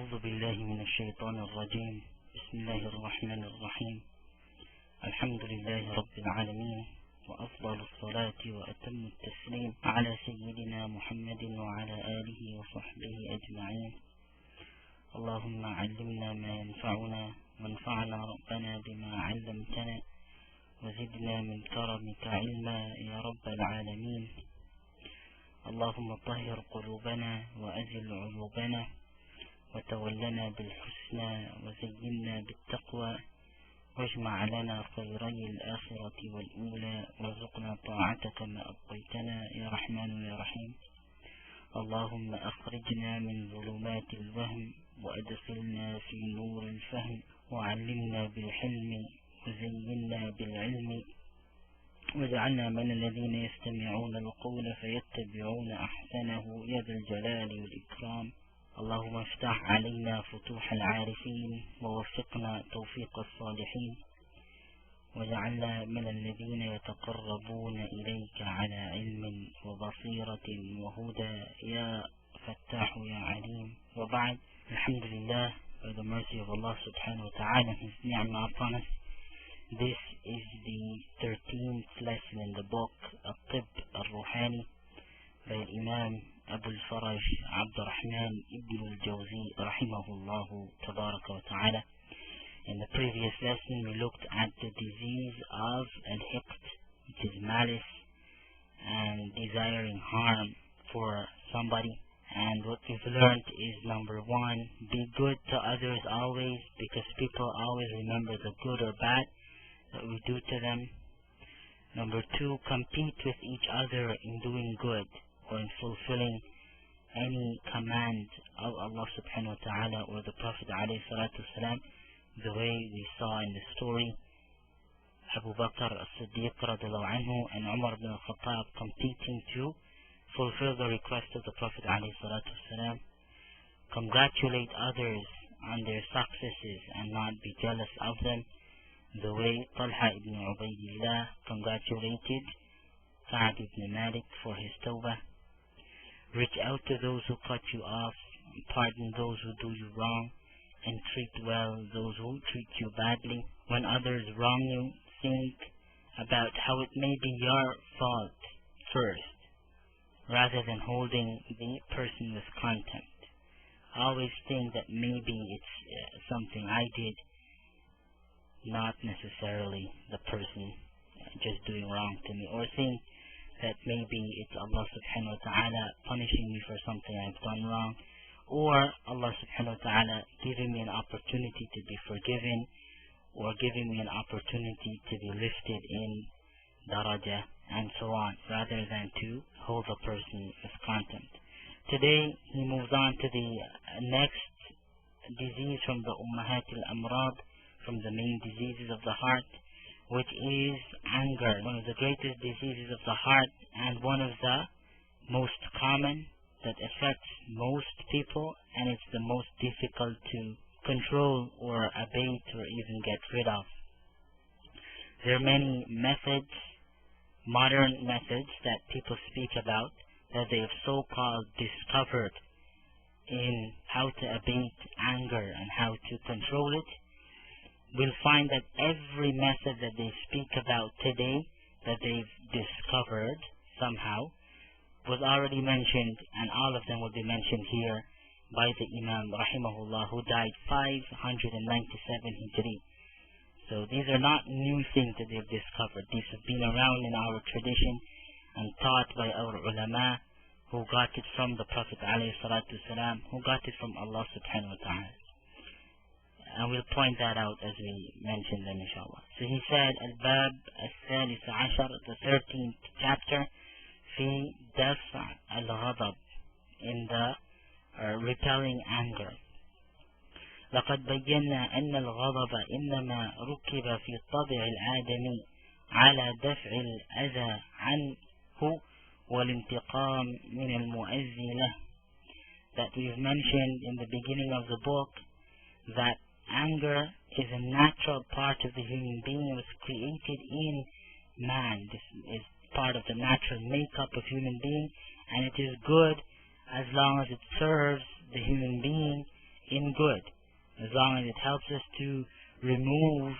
أعوذ بالله من الشيطان الرجيم. بسم الله الرحمن الرحيم. الحمد لله رب العالمين، وأفضل الصلاة وأتم التسليم على سيدنا محمد وعلى آله وصحبه أجمعين. اللهم علمنا ما ينفعنا، وانفعنا ربنا بما علمتنا، وزدنا من كرمك علما يا رب العالمين. اللهم طهر قلوبنا وأزل عيوبنا، وتولنا بالحسنى وزينا بالتقوى، واجمع لنا خيري الآخرة والأولى، وارزقنا طاعتك ما أبقيتنا يا رحمن يا رحيم. اللهم أخرجنا من ظلمات الوهم، وأدخلنا في نور الفهم، وعلمنا بالحلم، وزينا بالعلم، واجعلنا من الذين يستمعون القول فيتبعون أحسنه يا ذا الجلال والإكرام. اللهم افتح علينا فتوح العارفين، ووفقنا توفيق الصالحين، واجعلنا من الذين يتقربون إليك على علم وبصيرة وهدى يا فتاح يا عليم. وبعد. الحمد لله, by the mercy of Allah subhanahu wa ta'ala and His ni'mah upon us, this is the 13th lesson in the book Tibb Al-Ruhani by Imam Abu al-Faraj Abdurrahman ibn al-Jawzi rahimahullahu tabaraka wa ta'ala. In the previous lesson we looked at the disease of al-hiqd, which is malice and desiring harm for somebody. And what we've learned is, number one, be good to others always, because people always remember the good or bad that we do to them. Number two, compete with each other in doing good or in fulfilling any command of Allah subhanahu wa ta'ala or the Prophet alayhi salatu wasalam, the way we saw in the story. Abu Bakr as-Siddiq radiallahu anhu and Umar ibn al-Khattab competing to fulfill the request of the Prophet alayhi salatu wasalam. Congratulate others on their successes and not be jealous of them, the way Talha ibn Ubaydillah congratulated Sa'd ibn Malik for his tawbah. Reach out to those who cut you off, pardon those who do you wrong, and treat well those who treat you badly. When others wrong you, think about how it may be your fault first, rather than holding the person with contempt. Always think that maybe it's something I did, not necessarily the person just doing wrong to me, or think that maybe it's Allah subhanahu wa ta'ala punishing me for something I've done wrong, or Allah subhanahu wa ta'ala giving me an opportunity to be forgiven, or giving me an opportunity to be lifted in daraja, and so on, rather than to hold the person with contempt. Today he moves on to the next disease from the Ummahat al-Amrad, from the main diseases of the heart, which is anger, one of the greatest diseases of the heart and one of the most common that affects most people, and it's the most difficult to control or abate or even get rid of. There are many methods, modern methods, that people speak about that they have so-called discovered in how to abate anger and how to control it. We'll find that every method that they speak about today that they've discovered somehow was already mentioned, and all of them will be mentioned here by the Imam rahimahullah, who died 597 Hijri. So these are not new things that they've discovered. These have been around in our tradition and taught by our ulama, who got it from the Prophet alayhi salatu wasalam, who got it from Allah subhanahu wa ta'ala. And we'll point that out as we mention them, inshallah. So he said, Al-Bab al-Thalith Ashar, the 13th chapter, fi daf' al-Ghadab, in the repelling anger. لقد بينا أن الغضب إنما ركب في الطبع الآدمي على دفع الأذى عنه والانتقام من المؤذي له. That we've mentioned in the beginning of the book that anger is a natural part of the human being. It was created in man. This is part of the natural makeup of human being, and it is good as long as it serves the human being in something good, as long as it helps us to remove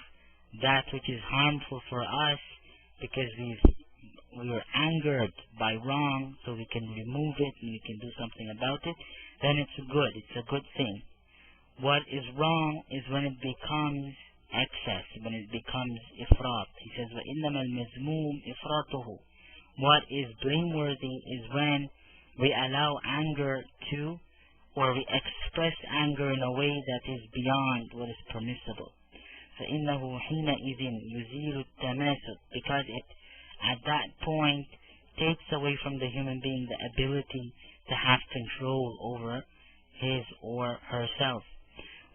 that which is harmful for us, because we were angered by wrong, so we can remove it and we can do something about it, then it's a good thing. What is wrong is when it becomes excess, when it becomes ifrat. He says, وَإِنَّمَا الْمَذْمُومُ إِفْرَاطُهُ. What is blameworthy is when we allow anger to, or we express anger in a way that is beyond what is permissible. فَإِنَّهُ حِينَئِذٍ يُزِيلُ التَّمَاسُكَ, because it, at that point, takes away from the human being the ability to have control over his or herself.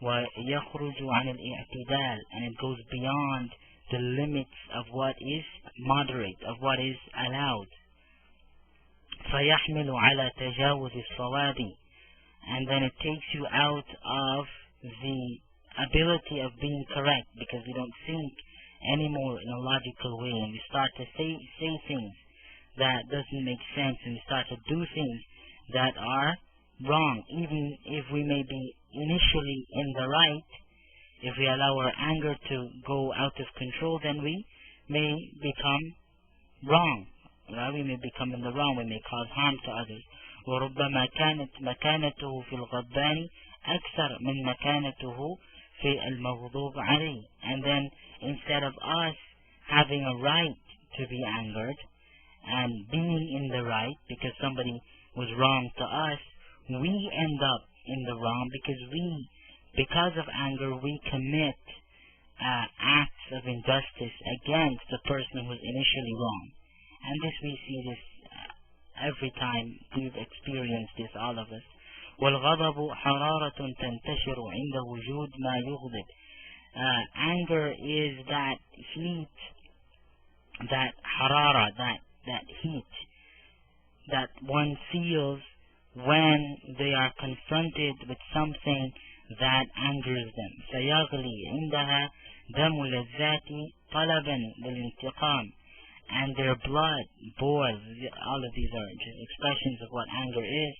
وَيَخْرُجُ عَنِ الْإِعْتِدَالِ, and it goes beyond the limits of what is moderate, of what is allowed. فَيَحْمِلُ عَلَى تَجَاوُزِ الصَّوَابِ, and then it takes you out of the ability of being correct, because we don't think anymore in a logical way, and we start to say things that doesn't make sense, and we start to do things that are wrong. Even if we may be initially in the right, if we allow our anger to go out of control, then we may become wrong. Right? We may become in the wrong, we may cause harm to others. وَرُبَّمَا كَانَتْ مَكَانَتُهُ فِي الْغَضْبَانِ أَكْثَرَ مِنْ مَكَانَتُهُ فِي الْمَغْضُوبِ عَلَيْهِ. And then instead of us having a right to be angered and being in the right because somebody was wrong to us, we end up in the wrong because of anger we commit acts of injustice against the person who was initially wrong. And we see this every time we've experienced this, all of us. وَالْغَضَبُ حَرَارَةٌ تَنْتَشِرُ عِنْدَ وُجُودِ مَا يُغْضِبُ. Anger is that heat, that harara, that heat that one feels when they are confronted with something that angers them. فَيَغْلِي عِنْدَهَا دَمُ الْلَذَّاتِ طَلَبًا لِلْإِنْتِقَامِ. And their blood boils. All of these are just expressions of what anger is,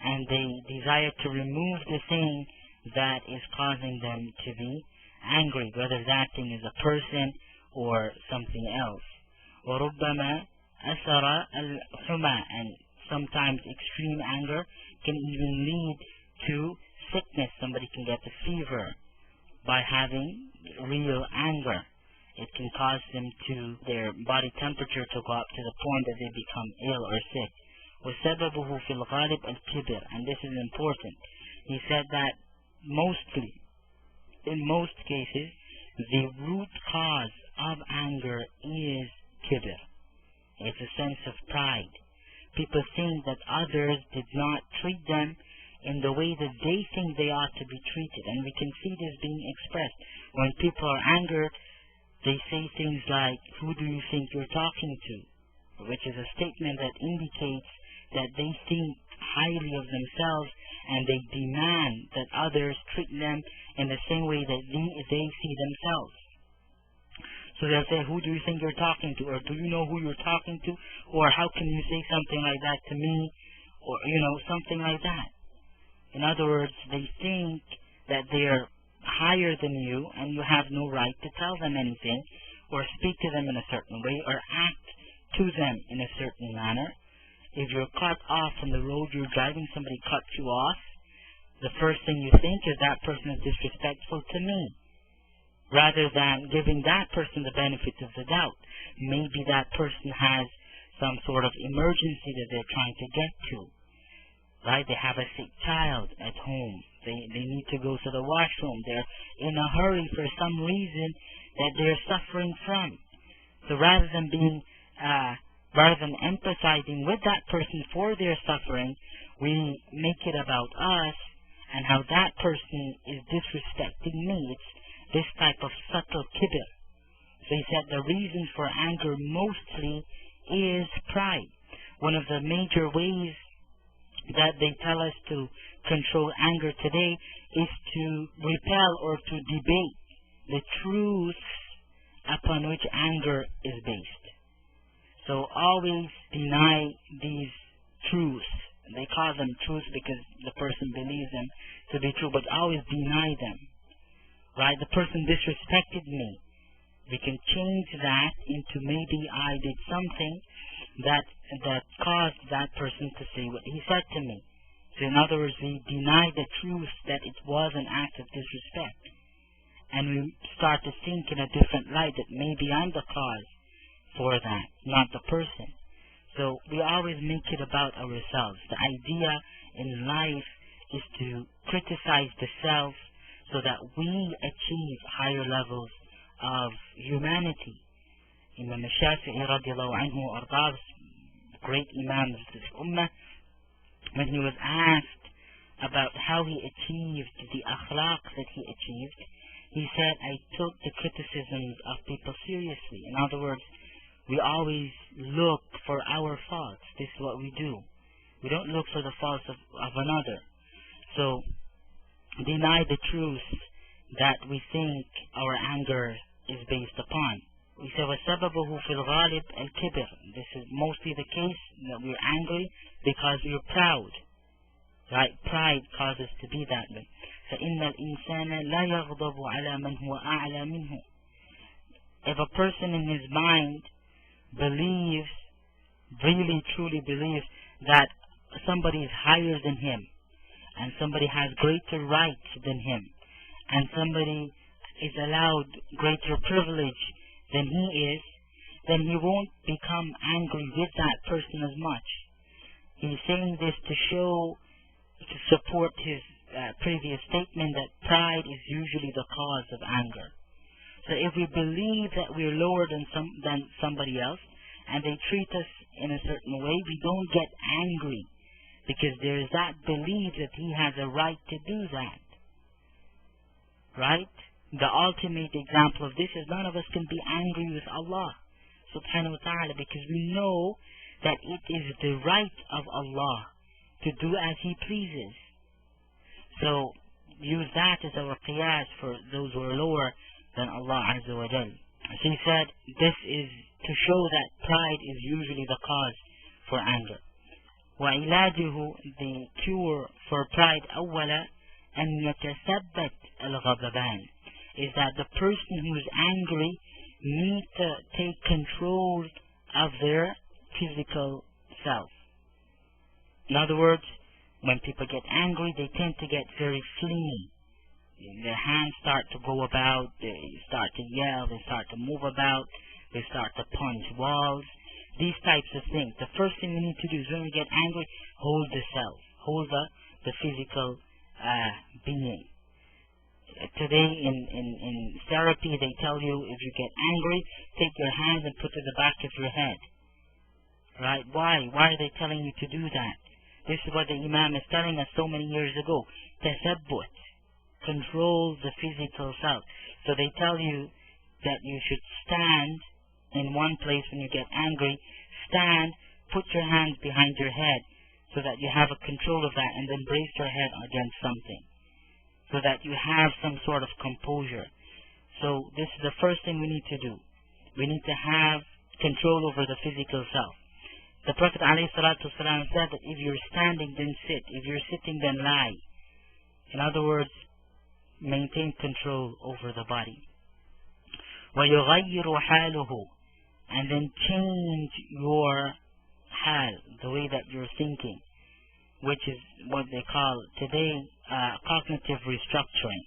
and they desire to remove the thing that is causing them to be angry, whether that thing is a person or something else. وَرُبَّمَا أَثَرَ الْحُمَى, and sometimes extreme anger can even lead to sickness. Somebody can get a fever by having real anger. It can cause them their body temperature to go up to the point that they become ill or sick. وَسَبَبُهُ فِي الْغَالِبِ الْكِبْرِ, and this is important. He said that in most cases, the root cause of anger is kibr. It's a sense of pride. People think that others did not treat them in the way that they think they ought to be treated, and we can see this being expressed. When people are angered, they say things like, "Who do you think you're talking to?" Which is a statement that indicates that they think highly of themselves and they demand that others treat them in the same way that they see themselves. So they'll say, "Who do you think you're talking to?" Or, "Do you know who you're talking to?" Or, "How can you say something like that to me?" Or, something like that. In other words, they think that they're higher than you and you have no right to tell them anything or speak to them in a certain way or act to them in a certain manner. If you're cut off on the road, you're driving, somebody cuts you off, the first thing you think is that person is disrespectful to me, rather than giving that person the benefit of the doubt. Maybe that person has some sort of emergency that they're trying to get to. Right? They have a sick child at home. They need to go to the washroom. They're in a hurry for some reason that they're suffering from. So rather than empathizing with that person for their suffering, we make it about us and how that person is disrespecting me. It's this type of subtle kibr. So he said the reason for anger mostly is pride. One of the major ways that they tell us to control anger today is to repel or to debate the truths upon which anger is based. So always deny these truths They call them truths because the person believes them to be true, but always deny them. Right? The person disrespected me. We can change that into maybe I did something that caused that person to say what he said to me. So in other words, we deny the truth that it was an act of disrespect. And we start to think in a different light that maybe I'm the cause for that, not the person. So we always make it about ourselves. The idea in life is to criticize the self so that we achieve higher levels of humanity. Imam al-Shafi'i radiallahu anhu, ardah, great Imam of this ummah, when he was asked about how he achieved the akhlaq that he achieved, he said, I took the criticisms of people seriously. In other words, we always look for our faults. This is what we do. We don't look for the faults of another. So, deny the truth that we think our anger is based upon. We say, وَسَبَبُهُ فِي الْغَالِبِ الْكِبِرِ. This is mostly the case, that we're angry because we're proud. Right? Pride causes to be that way. فَإِنَّ الْإِنسَانَ لَا يَغْضَبُ عَلَى مَنْ هُوَ أَعْلَى مِنْهُ. If a person in his mind believes, really truly believes, that somebody is higher than him, and somebody has greater rights than him, and somebody is allowed greater privilege than he is, then he won't become angry with that person as much. He's saying this to support his previous statement that pride is usually the cause of anger. So if we believe that we're lower than somebody else, and they treat us in a certain way, we don't get angry, because there is that belief that he has a right to do that. Right? The ultimate example of this is none of us can be angry with Allah subhanahu wa ta'ala, because we know that it is the right of Allah to do as He pleases. So use that as our qiyas for those who are lower than Allah Azza wa Jal. So he said this is to show that pride is usually the cause for anger. وعلاجه, the cure for pride, أولا أن يتثبت الغضبان, is that the person who is angry needs to take control of their physical self. In other words, when people get angry, they tend to get very flingy. Their hands start to go about, they start to yell, they start to move about, they start to punch walls, these types of things. The first thing we need to do is when we get angry, hold the self, hold the physical being. Today in therapy they tell you if you get angry, take your hands and put to the back of your head. Right? Why? Why are they telling you to do that? This is what the Imam is telling us so many years ago. Tathabbut. Control the physical self. So they tell you that you should stand in one place when you get angry. Stand, put your hands behind your head so that you have a control of that, and then brace your head against something so that you have some sort of composure. So this is the first thing we need to do. We need to have control over the physical self. The Prophet ﷺ said that if you're standing, then sit. If you're sitting, then lie. In other words, maintain control over the body. وَيُغَيِّرُ حَالُهُ, and then change your hal, the way that you're thinking, which is what they call today cognitive restructuring.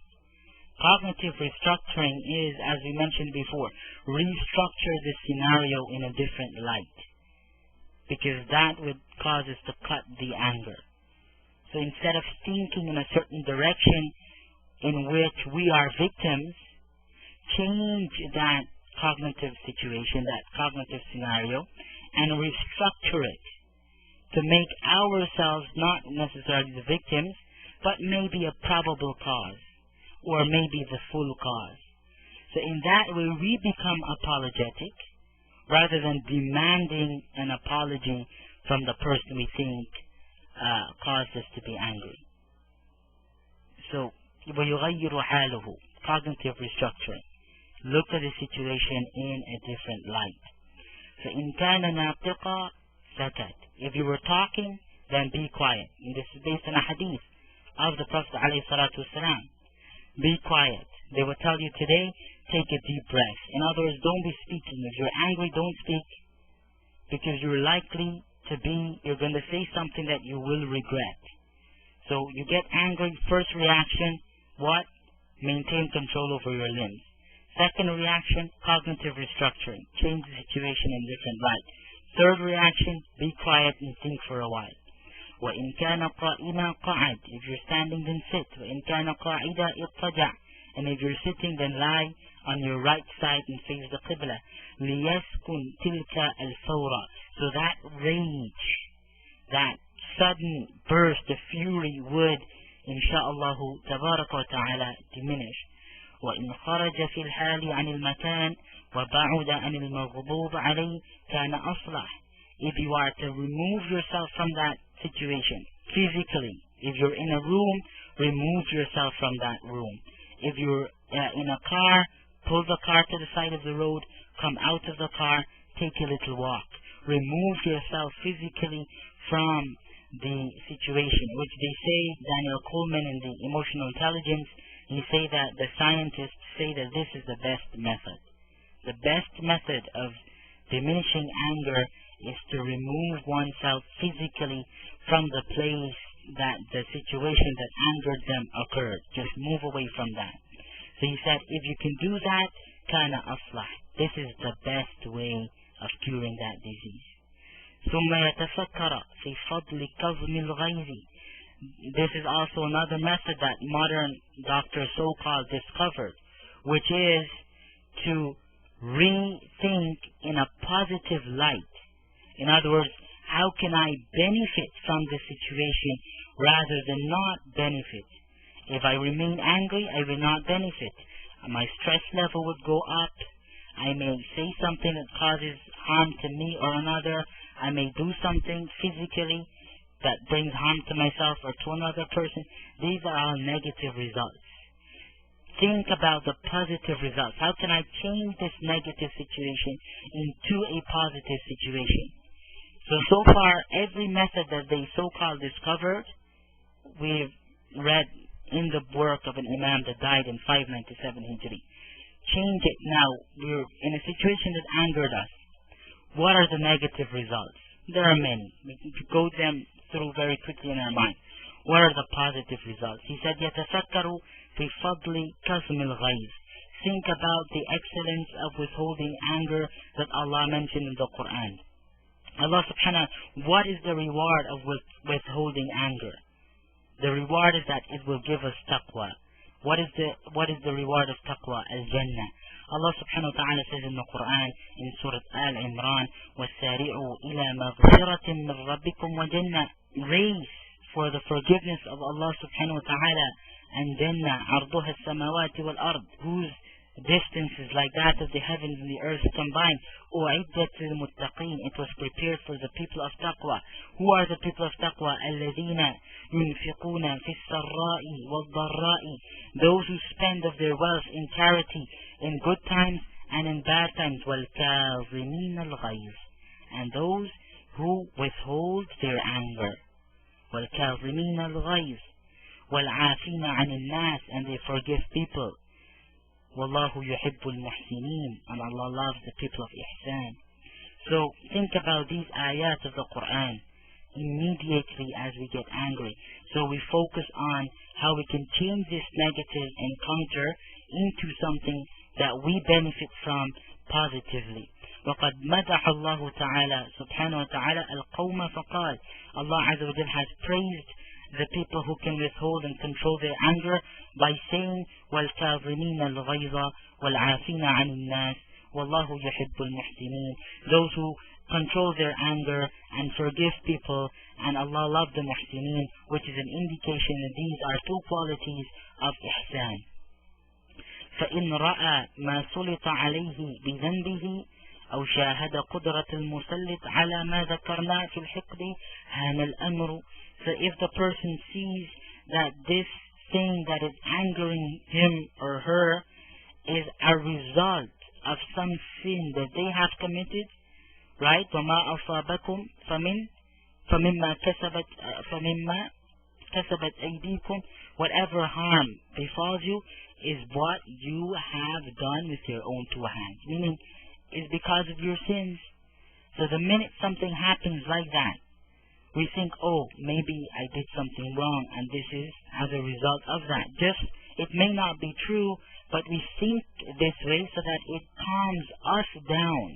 Cognitive restructuring is, as we mentioned before, restructure the scenario in a different light, because that would cause us to cut the anger. So instead of thinking in a certain direction in which we are victims, change that cognitive situation, that cognitive scenario, and restructure it to make ourselves not necessarily the victims, but maybe a probable cause, or maybe the full cause. So in that way we become apologetic, rather than demanding an apology from the person we think caused us to be angry. So, وَيُغَيِّرُ حَالُهُ, cognitive restructuring. Look at the situation in a different light. فَإِنْ كَانَ نَاطِقًا سَكَتْ. If you were talking, then be quiet. And this is based on a hadith of the Prophet ﷺ. Be quiet. They will tell you today, take a deep breath. In other words, don't be speaking. If you're angry, don't speak, because you're going to say something that you will regret. So you get angry, first reaction, what? Maintain control over your limbs. Second reaction, cognitive restructuring. Change the situation in different light. Third reaction, be quiet and think for a while. وَإِنْ كَانَ قَائِمًا قَعَدْ. If you're standing, then sit. وَإِنْ كَانَ قَاعِدًا اضْطَجَعْ. And if you're sitting, then lie on your right side and face the Qibla. لِيَسْكُنْ تِلْكَ الْفَوْرَ. So that rage, that sudden burst of fury would, insha'Allah tabarak wa ta'ala, diminish. وَإِنْ خَرَجَ فِي الْحَالِ عَنِ الْمَكَانِ وَبَعُدَ عَنِ الْمَغْضُوبِ عَلَيْهِ كَانَ أَصْلَحِ. If you are to remove yourself from that situation, physically, if you're in a room, remove yourself from that room. If you're in a car, pull the car to the side of the road, come out of the car, take a little walk. Remove yourself physically from the situation, which they say, Daniel Coleman in the Emotional Intelligence, he say that the scientists say that this is the best method. The best method of diminishing anger is to remove oneself physically from the place that the situation that angered them occurred. Just move away from that. So he said, if you can do that, kana aslah. This is the best way of curing that disease. ثم يتفكر في فضل كظم الغيظ. This is also another method that modern doctors so-called discovered, which is to rethink in a positive light. In other words, how can I benefit from this situation rather than not benefit? If I remain angry, I will not benefit. My stress level would go up. I may say something that causes harm to me or another. I may do something physically that brings harm to myself or to another person. These are all negative results. Think about the positive results. How can I change this negative situation into a positive situation? So far, every method that they so-called discovered, we've read in the work of an Imam that died in 597 Hijri. Change it now. We're in a situation that angered us. What are the negative results? There are many. We can go them through very quickly in our mind. What are the positive results? He said, يَتَفَكَّرُ فِي فَضْلِ كَظْمِ الْغَيْظِ. Think about the excellence of withholding anger that Allah mentioned in the Quran. Allah subhanahu, what is the reward of withholding anger? The reward is that it will give us taqwa. What is the reward of taqwa? Al-Jannah. Allah subhanahu wa ta'ala says in the Quran, in Surah Al-Imran, وَالسَّارِعُوا إِلَى مَغْفِرَةٍ مِّن رَبِّكُمْ وَجَنَّةٍ. Race for the forgiveness of Allah subhanahu wa ta'ala and Jannah, عَرْضُهَا السَّمَوَاتِ وَالْأَرْضِ, whose distance is like that of the heavens and the earth combined. أُعِدَّتْ لِلْمُتَّقِينَ. It was prepared for the people of taqwa. Who are the people of taqwa? الَّذِينَ يُنْفِقُونَ فِي السَّرَّاءِ وَالضَّرَّاءِ. Those who spend of their wealth in charity, in good times and in bad times. وَالْكَاظِمِينَ الْغَيْظِ. And those who withhold their anger. وَالْكَاظِمِينَ الْغَيْظِ. وَالْعَافِينَ عَنِ النَّاسِ. And they forgive people. وَاللَّهُ يُحِبُّ الْمُحْسِنِينَ. And Allah loves the people of ihsan. So think about these ayat of the Quran immediately as we get angry. So we focus on how we can change this negative encounter into something that we benefit from positively. وَقَدْ مَدَحَ اللَّهُ تَعَالَى سُبْحَانَهُ وَتَعَالَى الْقَوْمَ فَقَالَ. Allah Azza wa Jal has praised the people who can withhold and control their anger by saying, وَالْكَاظِمِينَ الْغَيْظَ وَالْعَافِينَ عَنِ النَّاسِ وَاللَّهُ يُحِبُّ الْمُحْسِنِينَ. Those who control their anger and forgive people, and Allah loves the muhsinin, which is an indication that these are two qualities of ihsan. فَإِنْ رَأَى مَا سُلِطَ عَلَيْهِ بِذَنْبِهِ أو شاهد قدرة المسلط على ما ذكرنا في الحقد هان الأمر. So if the person sees that this thing that is angering him or her is a result of some sin that they have committed, right? وَمَا أَصَابَكُمْ فَمِنْ فَمِمَّا كَسَبَتْ أَيْدِيكُمْ, whatever harm befalls you is what you have done with your own two hands. Meaning, is because of your sins. So the minute something happens like that, we think, oh, maybe I did something wrong and this is as a result of that. It may not be true, but we think this way so that it calms us down,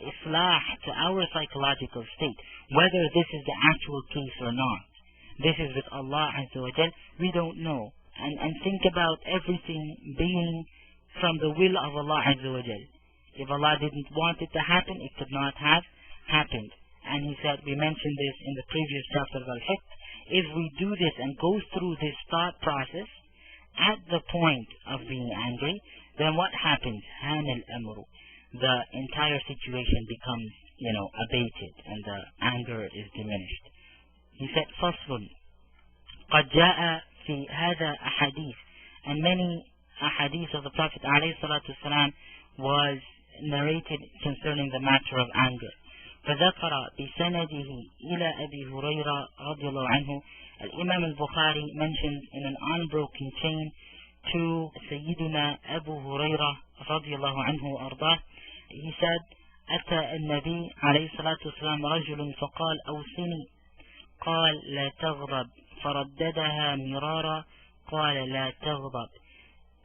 islah to our psychological state, whether this is the actual case or not. This is with Allah Azza wa Jal, we don't know. And think about everything being from the will of Allah Azza wa Jal. If Allah didn't want it to happen, it could not have happened. And He said, we mentioned this in the previous chapter of Al-Haqq, if we do this and go through this thought process at the point of being angry, then what happens? هَانَ الْأَمْرُ. The entire situation becomes, abated and the anger is diminished. He said, فَصْلٌ قَدْ جَاءَ فِي هَذَا أَحَادِيث. And many ahadith of the Prophet ﷺ was narrated concerning the matter of anger. فذكر بسنده إلى أبي هريرة رضي الله عنه. Al-Imam al-Bukhari mentioned in an unbroken chain to Sayyidina Abu Hurairah رضي الله عنه وأرضاه. He said, أتى النبي عليه الصلاة والسلام رجل فقال أوصني. قال لا تغضب. فرددها مرارا. قال لا تغضب.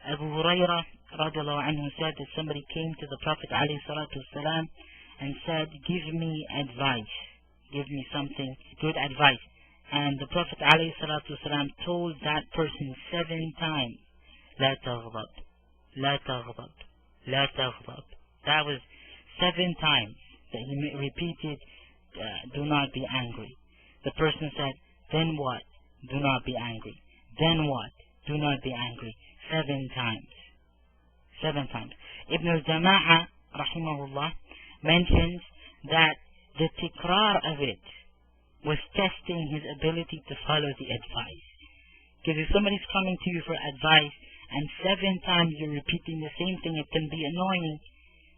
Abu Hurairah رضي الله عنه said that somebody came to the Prophet عليه الصلاة والسلام and said, give me advice, give me something, good advice. And the Prophet ﷺ told that person 7 times, لا تغضب, لا تغضب, لا تغضب. That was 7 times that he repeated, do not be angry. The person said, then what? Do not be angry. Then what? Do not be angry. 7 times. 7 times. Ibn al-Jama'a, rahimahullah, mentions that the tikrar of it was testing his ability to follow the advice. Because if somebody's coming to you for advice and 7 times you're repeating the same thing, it can be annoying.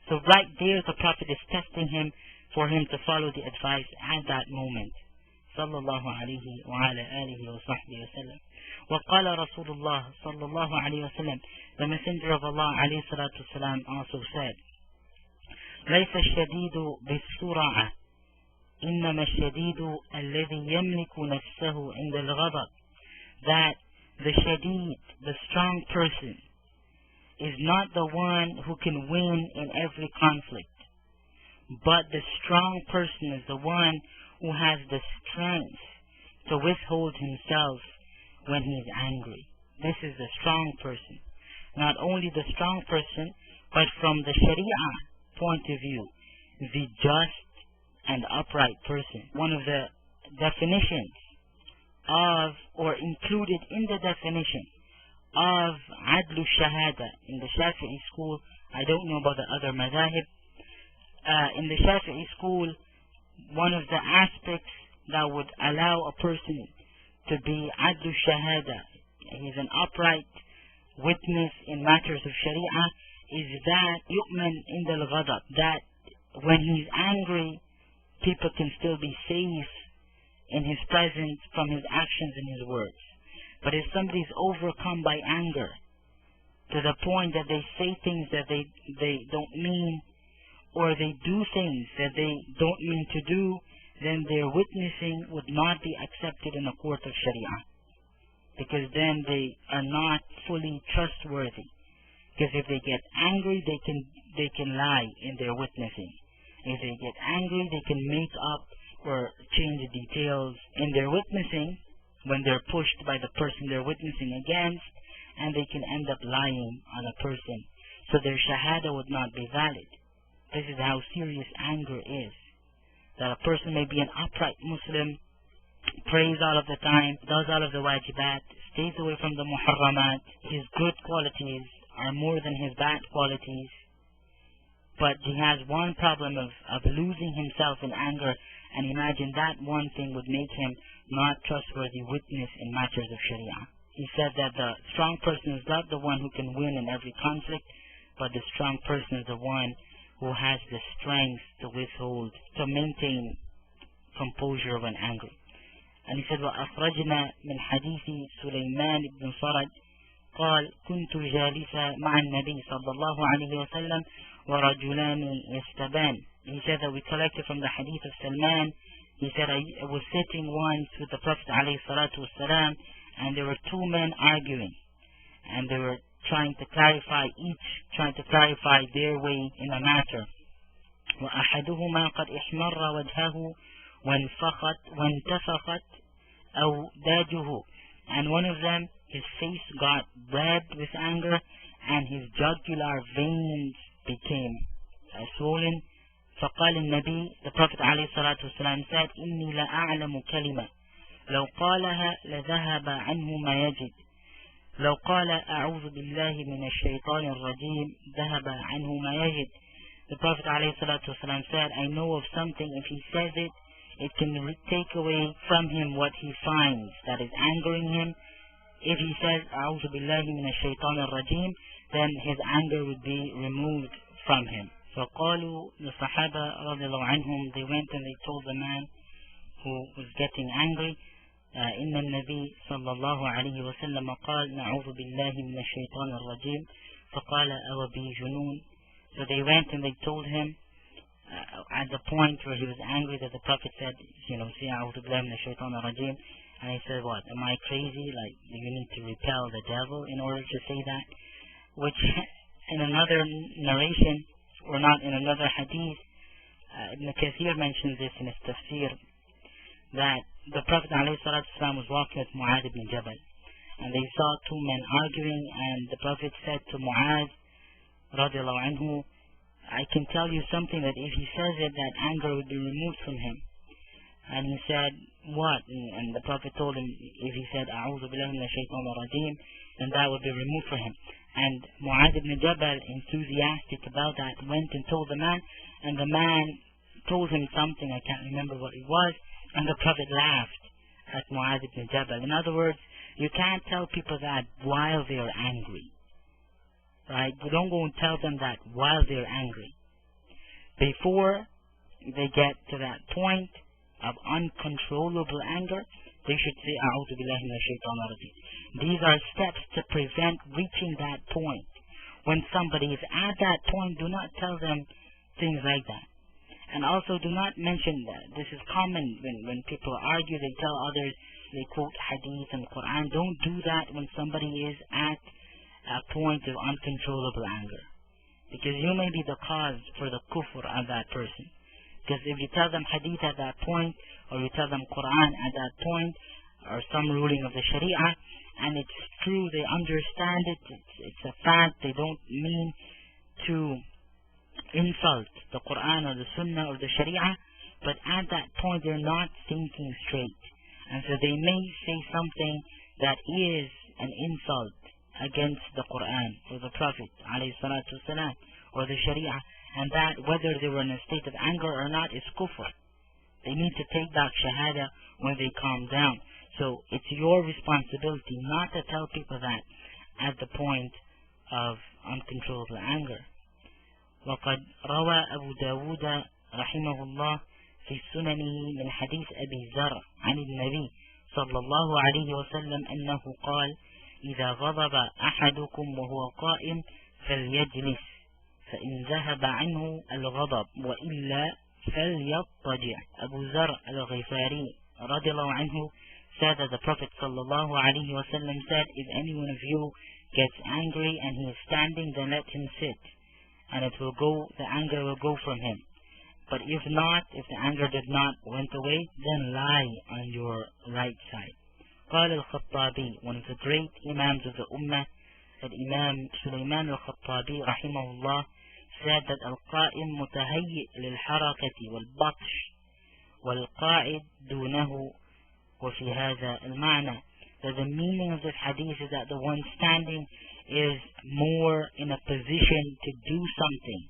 So right there the Prophet is testing him for him to follow the advice at that moment. Sallallahu alayhi wa ala alihi wa sahbihi wa sallam. وقال رسول الله صلى الله عليه وسلم. The Messenger of Allah alayhi salatu wasalam also said, ليس الشديد بالسرعة إنما الشديد الذي يملك نفسه عند الغضب. That the shadid, the strong person, is not the one who can win in every conflict, but the strong person is the one who has the strength to withhold himself when he is angry. This is the strong person. Not only the strong person, but from the Sharia point of view, the just and upright person. One of the definitions of, or included in the definition of adlu shahada in the Shafi'i school, I don't know about the other madhahib, in the Shafi'i school, one of the aspects that would allow a person to be adlu shahada, he's an upright witness in matters of Sharia, is that yu'man inda al-ghadab, that when he's angry, people can still be safe in his presence from his actions and his words. But if somebody's overcome by anger to the point that they say things that they don't mean, or they do things that they don't mean to do, then their witnessing would not be accepted in a court of Sharia, because then they are not fully trustworthy. Because if they get angry, they can lie in their witnessing. If they get angry, they can make up or change details in their witnessing when they're pushed by the person they're witnessing against, and they can end up lying on a person. So their shahada would not be valid. This is how serious anger is. That a person may be an upright Muslim, prays all of the time, does all of the wajibat, stays away from the muharramat, his good qualities are more than his bad qualities, but he has one problem of losing himself in anger, and imagine that one thing would make him not trustworthy witness in matters of Sharia. He said that the strong person is not the one who can win in every conflict, but the strong person is the one who has the strength to withhold, to maintain composure when angry. And he said, وأخرجنا من حديث سليمان بن صرد قال كنت جالسا مع النبي صلى الله عليه وسلم ورجلان يستبان. He said that we collected from the hadith of Salman. He said, I was sitting once with the Prophet عليه الصلاة والسلام, and there were two men arguing, and they were trying to clarify their way in a matter. وأحدهما قد احمر وجهه وانتفخت أوداجه. And one of them, his face got red with anger, and his jugular veins became swollen. فقال النبي, the Prophet عليه الصلاة والسلام said, إني لأعلم كلمة لو قالها لذهب عنه ما يجد. لو قال أعوذ بالله من الشيطان الرجيم ذهب عنه ما يجد. The Prophet عليه الصلاة والسلام said, I know of something, if he says it, it can take away from him what he finds that is angering him. If he says أعوذ بالله من الشيطان الرجيم, then his anger would be removed from him. فقالوا, the Sahaba رضي الله عنهم, they went and they told the man who was getting angry, إن النبي صلى الله عليه وسلم قال نعوذ بالله من الشيطان الرجيم فقال أو بي جنون. So they went and they told him at the point where he was angry that the Prophet said, say أعوذ بالله من الشيطان الرجيم, and he said, what, am I crazy? Like, do you need to repel the devil in order to say that? Which in another narration, or not in another hadith, Ibn Kathir mentions this in his tafsir, that the Prophet ﷺ was walking with Mu'adh ibn Jabal, and they saw two men arguing, and the Prophet said to Mu'adh radiallahu anhu, I can tell you something that if he says it, that anger would be removed from him. And he said, what? And the Prophet told him, if he said أعوذ بالله من الشيطان الرجيم, then that would be removed from him. And Mu'adh ibn Jabal, enthusiastic about that, went and told the man, and the man told him something, I can't remember what it was, and the Prophet laughed at Mu'adh ibn Jabal. In other words, you can't tell people that while they are angry. Right? You don't go and tell them that while they're angry. Before they get to that point of uncontrollable anger, they should say أعوذ بالله من الشيطان الرجيم. These are steps to prevent reaching that point. When somebody is at that point, do not tell them things like that. And also do not mention that. This is common when people argue, they tell others, they quote hadith and Quran. Don't do that when somebody is at a point of uncontrollable anger, because you may be the cause for the kufr of that person. Because if you tell them hadith at that point, or you tell them Quran at that point, or some ruling of the Sharia, and it's true, they understand it, it's a fact, they don't mean to insult the Quran or the Sunnah or the Sharia, but at that point they're not thinking straight, and so they may say something that is an insult against the Quran or the Prophet ﷺ or the Sharia, and that whether they were in a state of anger or not is kufr. They need to take that shahada when they calm down. So it's your responsibility not to tell people that at the point of uncontrollable anger. وقد روى أبو داود رحمه الله في سننه من حديث أبي ذر عن النبي صلى الله عليه وسلم أنه قال إذا غضب أحدكم وهو قائم فليجلس فإن ذهب عنه الغضب وإلا فليضطجع. Abu Zar al-Ghifari radiallahu anhu said that the Prophet sallallahu alaihi wasallam said, if any one of you gets angry and he is standing, then let him sit, and the anger will go from him. But if not, if the anger did not went away, then lie on your right side. قال al-Khattabi, one of the great Imams of the Ummah, Imam Sulaiman al-Khattabi rahimahullah, said that al-Qa'im mutahayyi lil-harakati wal-batsh wal-Qa'id dunahu wa fi hadha al-ma'na. That the meaning of this hadith is that the one standing is more in a position to do something,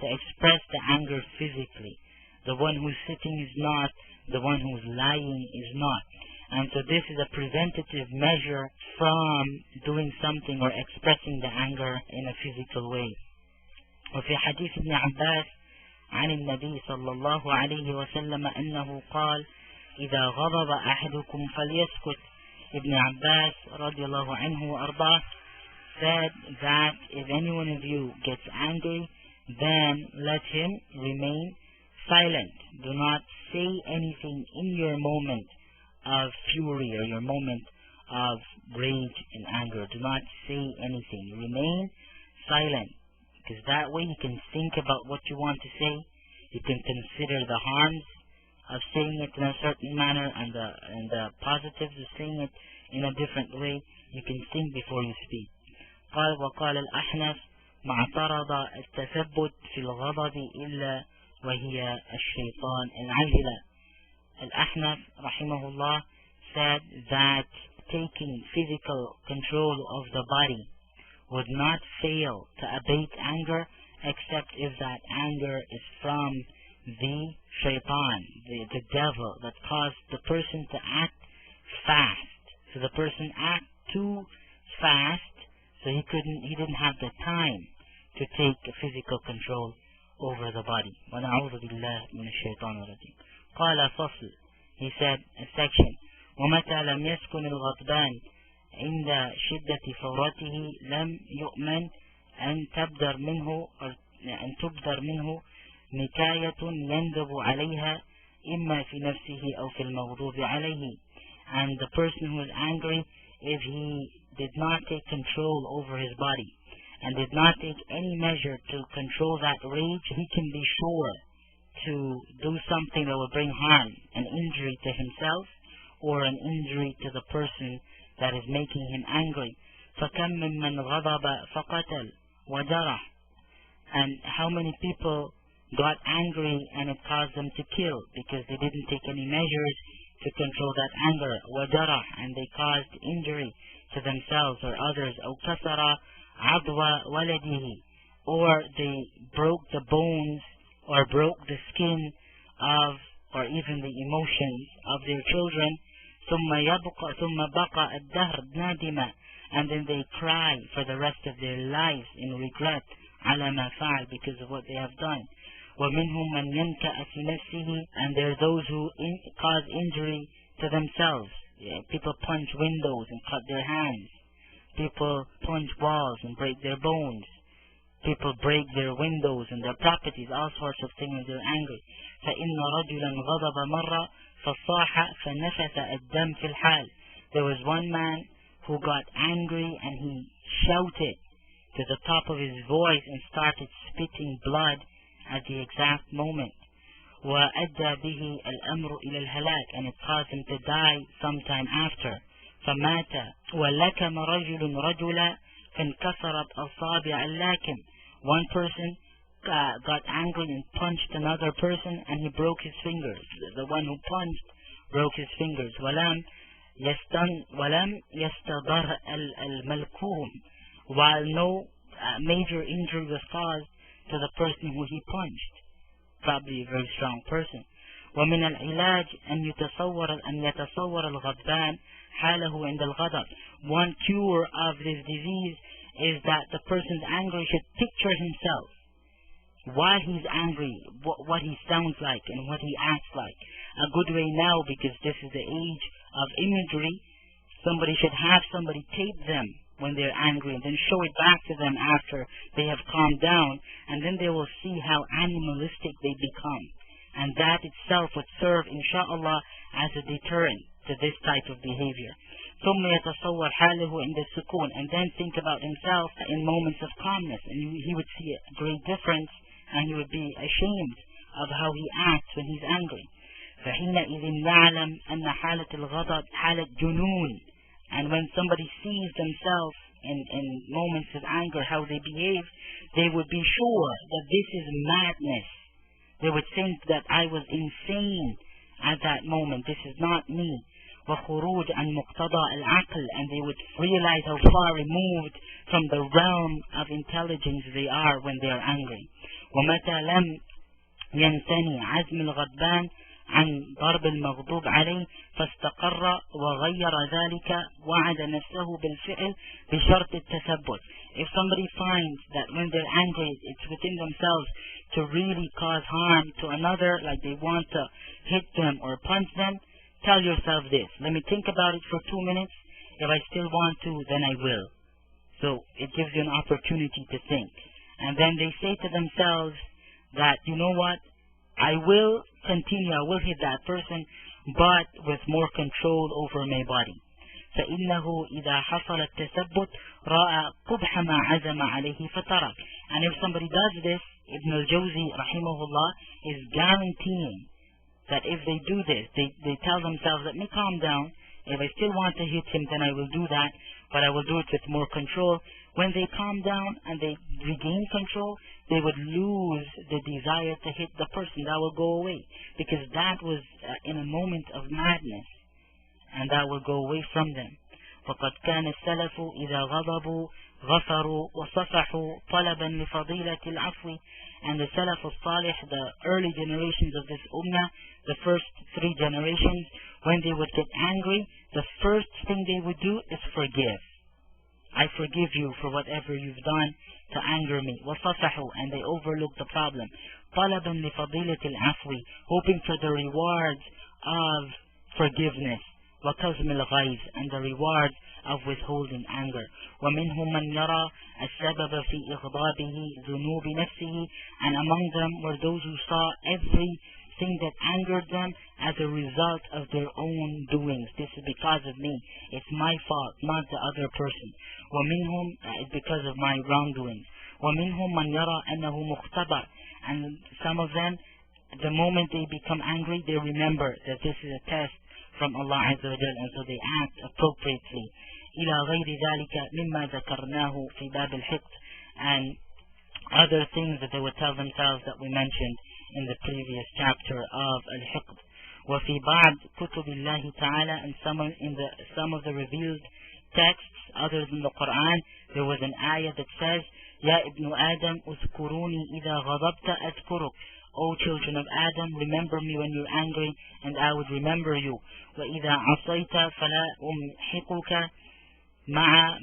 to express the anger physically. The one who's sitting is not, the one who's lying is not. And so this is a preventative measure from doing something or expressing the anger in a physical way. وفي حديث ابن عباس عن النبي صلى الله عليه وسلم أنه قال إذا غضب أحدكم فليسكت. Ibn Abbas radiallahu anhu arda said that if any one of you gets angry, then let him remain silent. Do not say anything in your moment of fury or your moment of rage and anger. Do not say anything. Remain silent, because that way you can think about what you want to say. You can consider the harms of saying it in a certain manner and the positives of saying it in a different way. You can think before you speak. قال وقال الأحنف ما اعترض التثبت في الغضب إلا وهي الشيطان العجلة. Al-Ahnaf rahimahullah said that taking physical control of the body would not fail to abate anger, except if that anger is from the shaitan, the devil, that caused the person to act fast. So the person acted too fast, so he didn't have the time to take physical control over the body. وَنَعُوذُ بِاللَّهِ مِنَ الشَّيْطَانِ الرَّجِيمِ. قال فصل, he said, a section, وَمَتَى لَمْ يَسْكُنِ الْغَضْبَانِ عند شدة ثورته لم يؤمن أن تبدر منه نكاية يندب عليها إما في نفسه أو في المغضوب عليه. And the person who is angry, if he did not take control over his body and did not take any measure to control that rage, he can be sure to do something that will bring harm, an injury to himself or an injury to the person that is making him angry. فَكَمْ مِمَّنْ غَضَبَ فَقَتَلْ وَجَرَحْ. And how many people got angry and it caused them to kill because they didn't take any measures to control that anger. وَجَرَحْ, and they caused injury to themselves or others. أَوْ كَسَرَ عَضْوَ وَلَدِهِ, or they broke the bones or broke the skin of, or even the emotions of their children. ثُمَّ بَقَى الدَّهْرِ نَادِمًا, and then they cry for the rest of their lives in regret عَلَى مَا فَعَلْ, because of what they have done. وَمِنْهُمْ مَنْ يَنْكَأَ فِي نَفْسِهِ, and there are those who cause injury to themselves. People punch windows and cut their hands. People punch walls and break their bones. People break their windows and their properties, all sorts of things when they're angry. فَإِنَّ رَجُلًا غَضَبَ مَرَّةً فَصَاحَ فَنَفَثَ الدَّمْ فِي الْحَالِ. There was one man who got angry and he shouted to the top of his voice and started spitting blood at the exact moment. وَأَدَّى بِهِ الْأَمْرُ إِلَى الْهَلَاكِ, and it caused him to die sometime after. فَمَاتَ وَلَكَمَ رَجُلٌ رَجُلًا فَانْكَسَرَتْ أَصَابِعَ اللَّاكِمِ. One person got angry and punched another person and he broke his fingers. The one who punched broke his fingers. وَلَمْ يَسْتَضَرْ الْمَلْكُومِ, while no major injury was caused to the person who he punched, probably a very strong person. ومن العلاج أن يتصور الغضبان حاله عند الغضب. One cure of this disease is that the person's angry should picture himself while he's angry, what he sounds like and what he acts like. A good way now, because this is the age of imagery, somebody should have somebody tape them when they're angry and then show it back to them after they have calmed down, and then they will see how animalistic they become. And that itself would serve, insha'Allah, as a deterrent to this type of behavior. ثم يتصور حاله عند السكون, and then think about himself in moments of calmness, and he would see a great difference, and he would be ashamed of how he acts when he's angry. فحينئذ يعلم أن حالة الغضب حالة جنون. And when somebody sees themselves in moments of anger, how they behave, they would be sure that this is madness. They would think that I was insane at that moment. This is not me. وخروج عن مقتضى العقل, and they would realize how far removed from the realm of intelligence they are when they are angry. ومتى لم ينثني عزم الغضبان عن ضرب المغضوب عليه فاستقر وغير ذلك وعد نفسه بالفعل بشرط التثبت. If somebody finds that when they're angry it's within themselves to really cause harm to another, like they want to hit them or punch them, tell yourself this. Let me think about it for 2 minutes. If I still want to, then I will. So it gives you an opportunity to think. And then they say to themselves that, you know what, I will continue, I will hit that person, but with more control over my body. فإنه إذا حصل التثبت رأى قبح ما عزم عليه فترك. And if somebody does this, Ibn al-Jawzi rahimahullah is guaranteeing that if they do this, they tell themselves, let me calm down. If I still want to hit him, then I will do that, but I will do it with more control. When they calm down and they regain control, they would lose the desire to hit the person. That will go away, because that was in a moment of madness, and that will go away from them. فقد كان السلف إذا غضبوا غفروا وصفحوا طلبا لفضيلة العفو. And the Salaf al-Salih, the early generations of this ummah, the first 3 generations, when they would get angry, the first thing they would do is forgive. I forgive you for whatever you've done to anger me. وصفحوا, and they overlook the problem. طلبا لفضيلة العفو, hoping for the rewards of forgiveness. وكظم الغيظ, and the rewards of withholding anger. ومنهم من يرى السبب في إغضابه ذنوب نفسه, and among them were those who saw everything that angered them as a result of their own doings. This is because of me. It's my fault, not the other person. ومنهم, it's because of my wrongdoings. ومنهم من يرى أنه مختبر, and some of them, the moment they become angry, they remember that this is a test from Allah Azza wa Jal, and so they act appropriately. إلى غير ذلك مما ذكرناه في باب الحقد, and other things that they would tell themselves that we mentioned in the previous chapter of Al-Hiqd. وفي بعض كتب الله تعالى, and some of the revealed texts other than the Quran, there was an ayah that says, يا ابن آدم اذكروني إذا غضبت أذكرك. O children of Adam, remember me when you're angry, and I would remember you. وإذا عصيت فلا أمحقك مع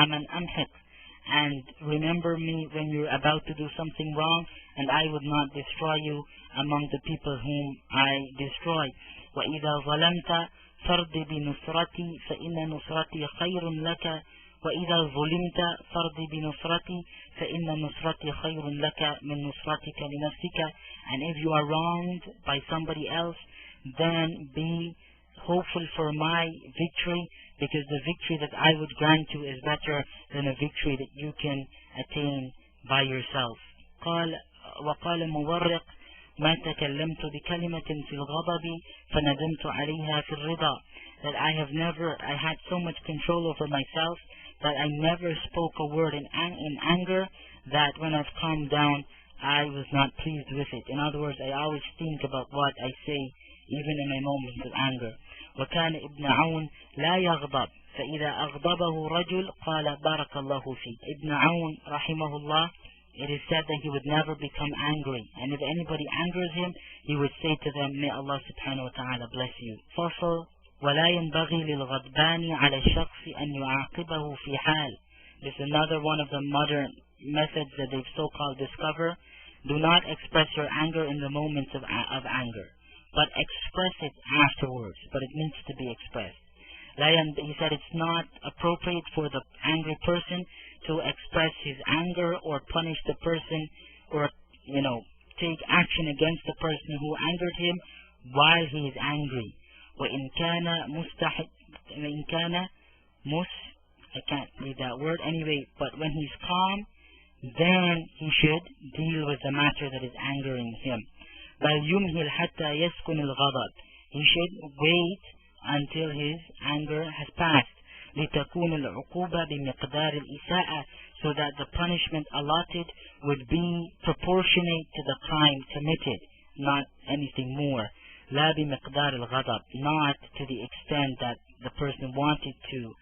من أمحق. And remember me when you're about to do something wrong, and I would not destroy you among the people whom I destroy. وإذا ظلمت فرض بنصرتي فإن نصرتي خير لك. وإذا ظلمت فرض بنصرتي فإن نصرتي خير لك من نصرتك لنفسك. And if you are wronged by somebody else, then be hopeful for my victory, because the victory that I would grant you is better than a victory that you can attain by yourself. وقال مورق ما تكلمت بكلمة في الغضب فندمت عليها في الرضا. That I had so much control over myself that I never spoke a word in anger, that when I've calmed down, I was not pleased with it. In other words, I always think about what I say, even in my moments of anger. وكان ابن عون لا يغضب فإذا أغضبه رجل قال بارك الله فيك. Ibn Aun rahimahullah, it is said that he would never become angry, and if anybody angers him, he would say to them, may Allah subhanahu wa ta'ala bless you. فصل ولا ينبغي للغضبان على الشخص أن يعاقبه في حال. This is another one of the modern methods that they've so-called discovered. Do not express your anger in the moments of anger, but express it afterwards. But it needs to be expressed. He said it's not appropriate for the angry person to express his anger or punish the person, or take action against the person who angered him while he is angry. وإن كان I can't read that word anyway, but when he's calm, then he should deal with the matter that is angering him. بل يمهل حتى يسكن الغضب. He should wait until his anger has passed. لتكون العقوبة بمقدار الإساءة, so that the punishment allotted would be proportionate to the crime committed, not anything more. لا بمقدار الغضب, not to the extent that the person wanted to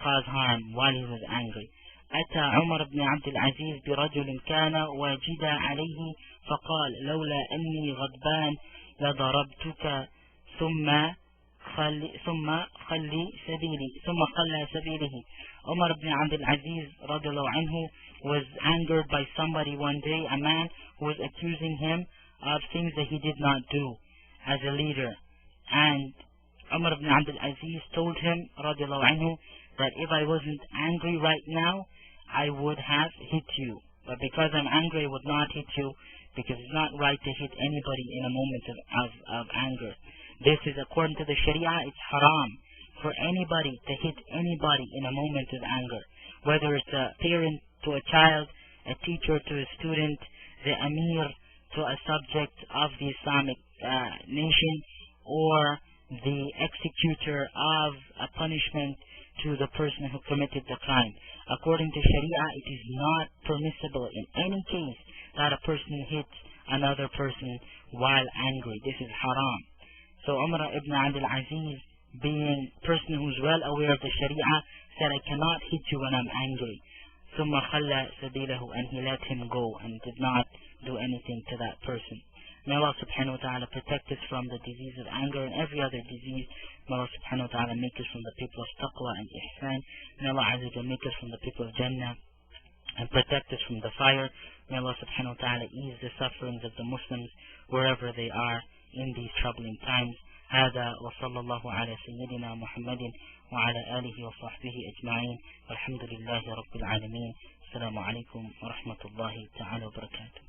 cause harm while he was angry. أتى عمر بن عبد العزيز برجل كان واجدا عليه فقال لولا أني غضبان لضربتك ثم خلي سبيله. Umar ibn Abdul Aziz radiallahu anhu was angered by somebody one day, a man who was accusing him of things that he did not do. as a leader. And Umar ibn Abdul Aziz told him, radiallahu anhu, that if I wasn't angry right now, I would have hit you. But because I'm angry, I would not hit you, because it's not right to hit anybody in a moment of anger. This is, according to the Sharia, it's haram for anybody to hit anybody in a moment of anger. Whether it's a parent to a child, a teacher to a student, the Amir to a subject of the Islamic nation, or the executor of a punishment to the person who committed the crime. According to Sharia, it is not permissible in any case that a person hits another person while angry. This is haram. So Umar ibn Abdul Aziz, being a person who's well aware of the Sharia, said, I cannot hit you when I'm angry. ثُمَّ خَلَّ سَبِيلَهُ, and he let him go and did not do anything to that person. May Allah subhanahu wa ta'ala protect us from the disease of anger and every other disease. May Allah subhanahu wa ta'ala make us from the people of taqwa and ihsan. May Allah azza wa make us from the people of Jannah and protect us from the fire. May Allah subhanahu wa ta'ala ease the sufferings of the Muslims wherever they are in these troubling times. هذا وصلى الله على سيدنا محمد وعلى آله وصحبه أجمعين والحمد لله رب العالمين. السلام عليكم ورحمة الله تعالى وبركاته.